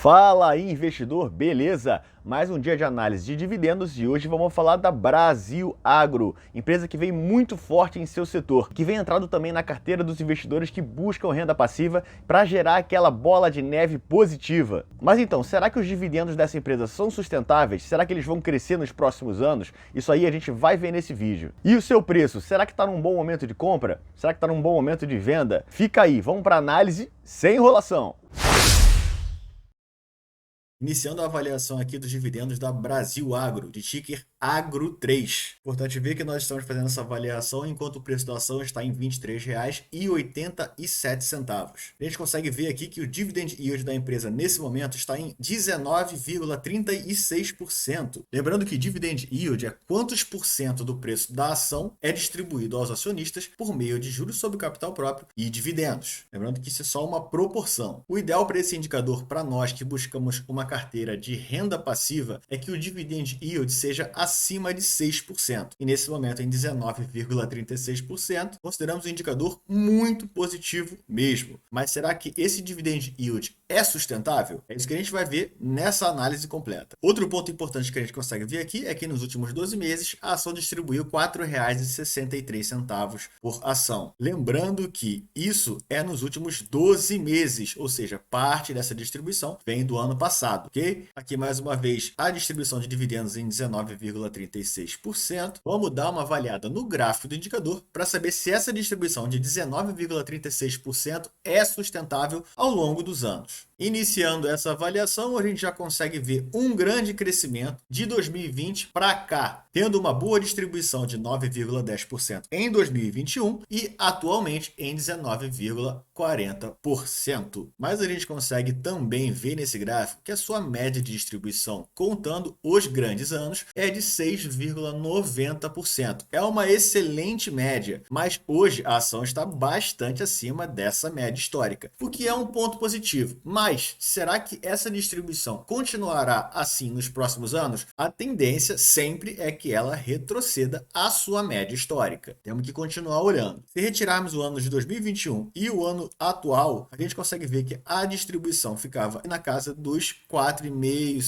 Fala aí, investidor, beleza? Mais um dia de análise de dividendos e hoje vamos falar da Brasil Agro, empresa que vem muito forte em seu setor, que vem entrando também na carteira dos investidores que buscam renda passiva para gerar aquela bola de neve positiva. Mas então, será que os dividendos dessa empresa são sustentáveis? Será que eles vão crescer nos próximos anos? Isso aí a gente vai ver nesse vídeo. E o seu preço, será que está num bom momento de compra? Será que está num bom momento de venda? Fica aí, vamos para análise sem enrolação. Iniciando a avaliação aqui dos dividendos da Brasil Agro, de ticker Agro3. Importante ver que nós estamos fazendo essa avaliação enquanto o preço da ação está em R$ 23,87. A gente consegue ver aqui que o dividend yield da empresa nesse momento está em 19,36%. Lembrando que dividend yield é quantos por cento do preço da ação é distribuído aos acionistas por meio de juros sobre capital próprio e dividendos. Lembrando que isso é só uma proporção. O ideal para esse indicador, para nós que buscamos uma carteira de renda passiva, é que o dividend yield seja acima de 6%. E nesse momento, em 19,36%, consideramos um indicador muito positivo mesmo. Mas será que esse dividend yield é sustentável? É isso que a gente vai ver nessa análise completa. Outro ponto importante que a gente consegue ver aqui é que nos últimos 12 meses, a ação distribuiu R$ 4,63 por ação. Lembrando que isso é nos últimos 12 meses, ou seja, parte dessa distribuição vem do ano passado. Ok? Aqui mais uma vez a distribuição de dividendos em 19,36%. Vamos dar uma avaliada no gráfico do indicador para saber se essa distribuição de 19,36% é sustentável ao longo dos anos. Iniciando essa avaliação, a gente já consegue ver um grande crescimento de 2020 para cá, tendo uma boa distribuição de 9,10% em 2021 e atualmente em 19,40%. Mas a gente consegue também ver nesse gráfico que a sua média de distribuição, contando os grandes anos, é de 6,90%. É uma excelente média, mas hoje a ação está bastante acima dessa média histórica, o que é um ponto positivo. Mas será que essa distribuição continuará assim nos próximos anos? A tendência sempre é que ela retroceda à sua média histórica. Temos que continuar olhando. Se retirarmos o ano de 2021 e o ano atual, a gente consegue ver que a distribuição ficava na casa dos 4,5%,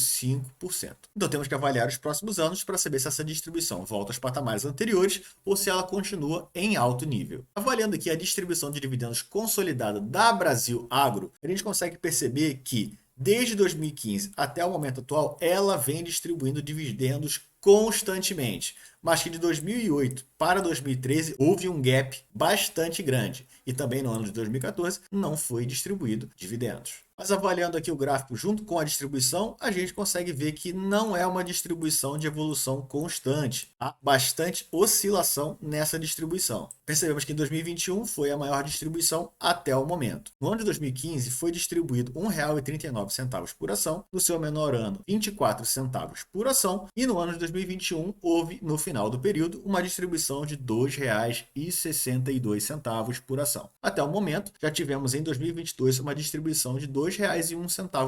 5%. Então temos que avaliar os próximos anos para saber se essa distribuição volta aos patamares anteriores ou se ela continua em alto nível. Avaliando aqui a distribuição de dividendos consolidada da Brasil Agro, a gente consegue perceber que desde 2015 até o momento atual, ela vem distribuindo dividendos constantemente, mas que de 2008 para 2013 houve um gap bastante grande e também no ano de 2014 não foi distribuído dividendos. Mas avaliando aqui o gráfico junto com a distribuição, a gente consegue ver que não é uma distribuição de evolução constante. Há bastante oscilação nessa distribuição. Percebemos que em 2021 foi a maior distribuição até o momento. No ano de 2015 foi distribuído R$ 1,39 por ação, no seu menor ano 24 centavos por ação e no ano de 2021 houve no final do período uma distribuição de R$ 2,62 por ação. Até o momento já tivemos em 2022 uma distribuição de R$ 2,01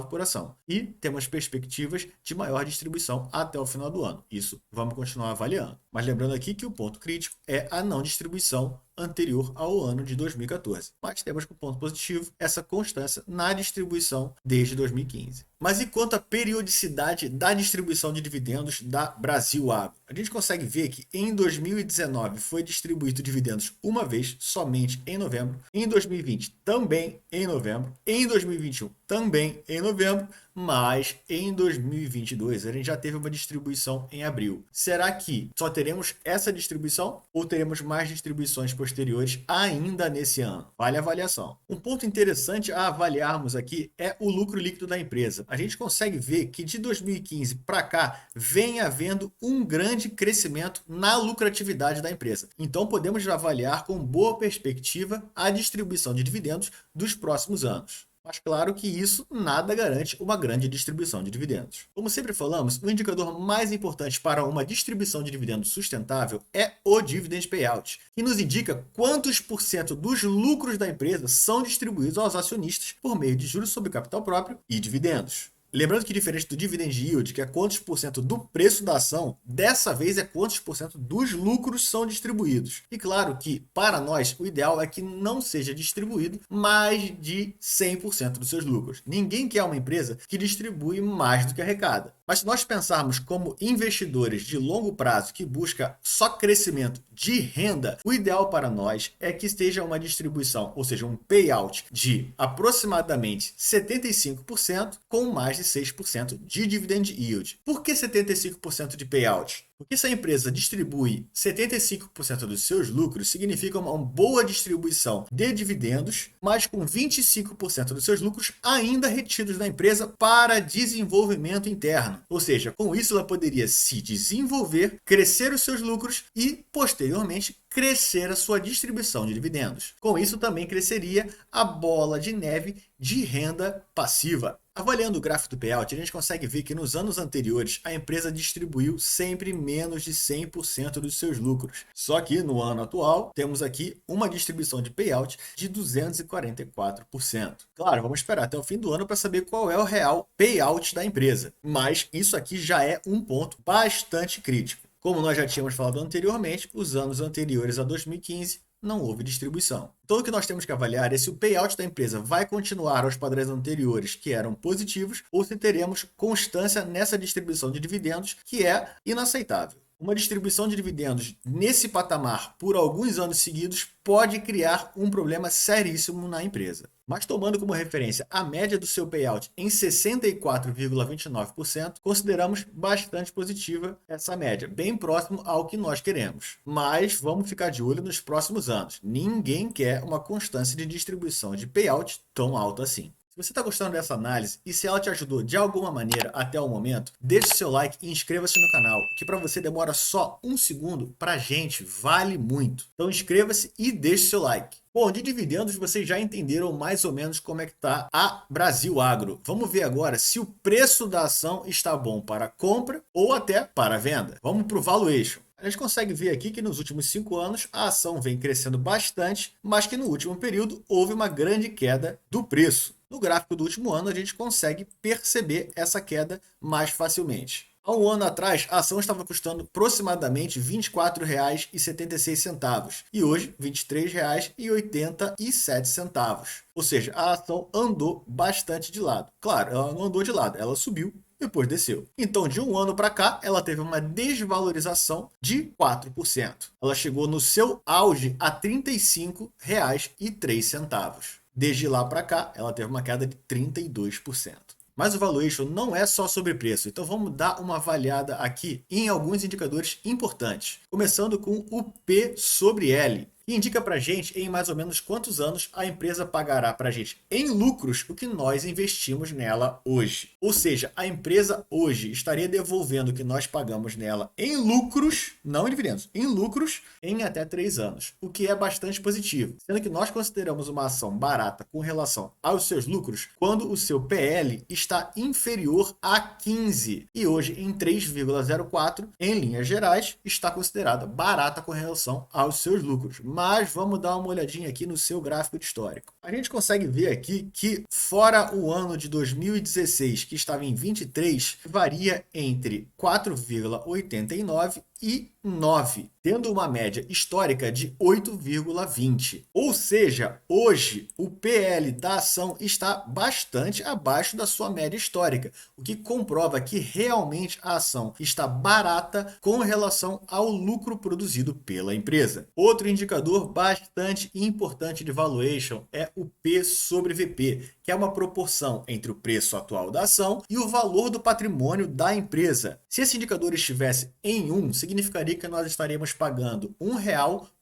por ação. E temos perspectivas de maior distribuição até o final do ano. Isso vamos continuar avaliando. Mas lembrando aqui que o ponto crítico é a não distribuição anterior ao ano de 2014. Mas temos como ponto positivo essa constância na distribuição desde 2015. Mas e quanto à periodicidade da distribuição de dividendos da Brasil Agro? A gente consegue ver que em 2019 foi distribuído dividendos uma vez, somente em novembro. Em 2020 também em novembro. Em 2021 também em novembro. Mas em 2022 a gente já teve uma distribuição em abril. Será que só teremos essa distribuição ou teremos mais distribuições posteriores ainda nesse ano? Vale a avaliação. Um ponto interessante a avaliarmos aqui é o lucro líquido da empresa. A gente consegue ver que de 2015 para cá vem havendo um grande crescimento na lucratividade da empresa. Então podemos avaliar com boa perspectiva a distribuição de dividendos dos próximos anos. Mas claro que isso nada garante uma grande distribuição de dividendos. Como sempre falamos, o indicador mais importante para uma distribuição de dividendos sustentável é o dividend payout, que nos indica quantos por cento dos lucros da empresa são distribuídos aos acionistas por meio de juros sobre capital próprio e dividendos. Lembrando que diferente do dividend yield, que é quantos por cento do preço da ação, dessa vez é quantos por cento dos lucros são distribuídos. E claro que, para nós, o ideal é que não seja distribuído mais de 100% dos seus lucros. Ninguém quer uma empresa que distribui mais do que arrecada. Mas se nós pensarmos como investidores de longo prazo que busca só crescimento de renda, o ideal para nós é que esteja uma distribuição, ou seja, um payout de aproximadamente 75% com mais de 6% de dividend yield. Por que 75% de payout? Porque se a empresa distribui 75% dos seus lucros, significa uma boa distribuição de dividendos, mas com 25% dos seus lucros ainda retidos na empresa para desenvolvimento interno. Ou seja, com isso ela poderia se desenvolver, crescer os seus lucros e, posteriormente, crescer a sua distribuição de dividendos. Com isso também cresceria a bola de neve de renda passiva. Avaliando o gráfico do payout, a gente consegue ver que nos anos anteriores a empresa distribuiu sempre menos de 100% dos seus lucros. Só que no ano atual temos aqui uma distribuição de payout de 244%. Claro, vamos esperar até o fim do ano para saber qual é o real payout da empresa, mas isso aqui já é um ponto bastante crítico. Como nós já tínhamos falado anteriormente, os anos anteriores a 2015 não houve distribuição. Então, o que nós temos que avaliar é se o payout da empresa vai continuar aos padrões anteriores, que eram positivos, ou se teremos constância nessa distribuição de dividendos, que é inaceitável. Uma distribuição de dividendos nesse patamar por alguns anos seguidos pode criar um problema seríssimo na empresa. Mas tomando como referência a média do seu payout em 64,29%, consideramos bastante positiva essa média, bem próximo ao que nós queremos. Mas vamos ficar de olho nos próximos anos. Ninguém quer uma constância de distribuição de payout tão alta assim. Se você está gostando dessa análise e se ela te ajudou de alguma maneira até o momento, deixe seu like e inscreva-se no canal, que para você demora só um segundo, para a gente vale muito. Então inscreva-se e deixe seu like. Bom, de dividendos vocês já entenderam mais ou menos como é que está a Brasil Agro. Vamos ver agora se o preço da ação está bom para compra ou até para venda. Vamos para o valuation. A gente consegue ver aqui que nos últimos 5 anos a ação vem crescendo bastante, mas que no último período houve uma grande queda do preço. No gráfico do último ano a gente consegue perceber essa queda mais facilmente. Há um ano atrás, a ação estava custando aproximadamente R$ 24,76 e hoje R$ 23,87. Ou seja, a ação andou bastante de lado. Claro, ela não andou de lado, ela subiu, depois desceu. Então, de um ano para cá, ela teve uma desvalorização de 4%. Ela chegou no seu auge a R$ 35,03. Desde lá para cá, ela teve uma queda de 32%. Mas o valuation não é só sobre preço, então vamos dar uma avaliada aqui em alguns indicadores importantes. Começando com o P sobre L, que indica para a gente em mais ou menos quantos anos a empresa pagará para a gente em lucros o que nós investimos nela hoje. Ou seja, a empresa hoje estaria devolvendo o que nós pagamos nela em lucros, não em dividendos, em lucros, em até 3 anos, o que é bastante positivo, sendo que nós consideramos uma ação barata com relação aos seus lucros quando o seu PL está inferior a 15 e hoje em 3,04, em linhas gerais, está considerada barata com relação aos seus lucros. Mas vamos dar uma olhadinha aqui no seu gráfico de histórico. A gente consegue ver aqui que fora o ano de 2016, que estava em 23, varia entre 4,89 e 9, tendo uma média histórica de 8,20. Ou seja, hoje o PL da ação está bastante abaixo da sua média histórica, o que comprova que realmente a ação está barata com relação ao lucro produzido pela empresa. Outro indicador bastante importante de valuation é o P sobre VP, que é uma proporção entre o preço atual da ação e o valor do patrimônio da empresa. Se esse indicador estivesse em 1, significaria que nós estaríamos pagando R$ 1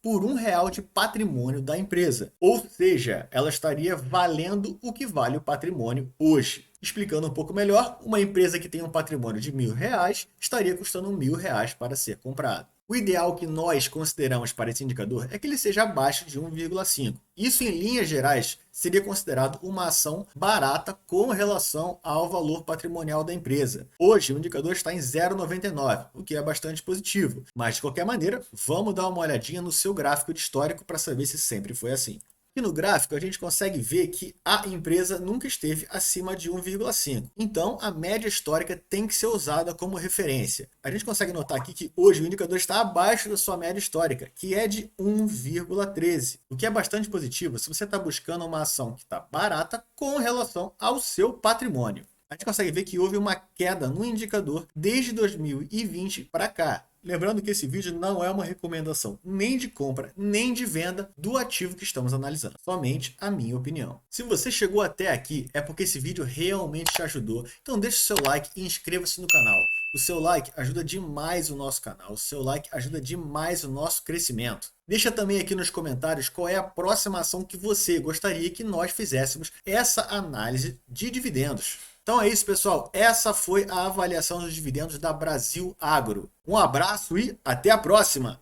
por R$ 1 de patrimônio da empresa. Ou seja, ela estaria valendo o que vale o patrimônio hoje. Explicando um pouco melhor, uma empresa que tem um patrimônio de R$ 1.000 estaria custando R$ 1.000 para ser comprado. O ideal que nós consideramos para esse indicador é que ele seja abaixo de 1,5. Isso, em linhas gerais, seria considerado uma ação barata com relação ao valor patrimonial da empresa. Hoje, o indicador está em 0,99, o que é bastante positivo. Mas, de qualquer maneira, vamos dar uma olhadinha no seu gráfico de histórico para saber se sempre foi assim. E no gráfico a gente consegue ver que a empresa nunca esteve acima de 1,5. Então a média histórica tem que ser usada como referência. A gente consegue notar aqui que hoje o indicador está abaixo da sua média histórica, que é de 1,13, o que é bastante positivo se você está buscando uma ação que está barata com relação ao seu patrimônio. A gente consegue ver que houve uma queda no indicador desde 2020 para cá. Lembrando que esse vídeo não é uma recomendação nem de compra, nem de venda do ativo que estamos analisando. Somente a minha opinião. Se você chegou até aqui, é porque esse vídeo realmente te ajudou. Então deixe o seu like e inscreva-se no canal. O seu like ajuda demais o nosso canal. O seu like ajuda demais o nosso crescimento. Deixa também aqui nos comentários qual é a próxima ação que você gostaria que nós fizéssemos essa análise de dividendos. Então é isso, pessoal. Essa foi a avaliação dos dividendos da Brasil Agro. Um abraço e até a próxima!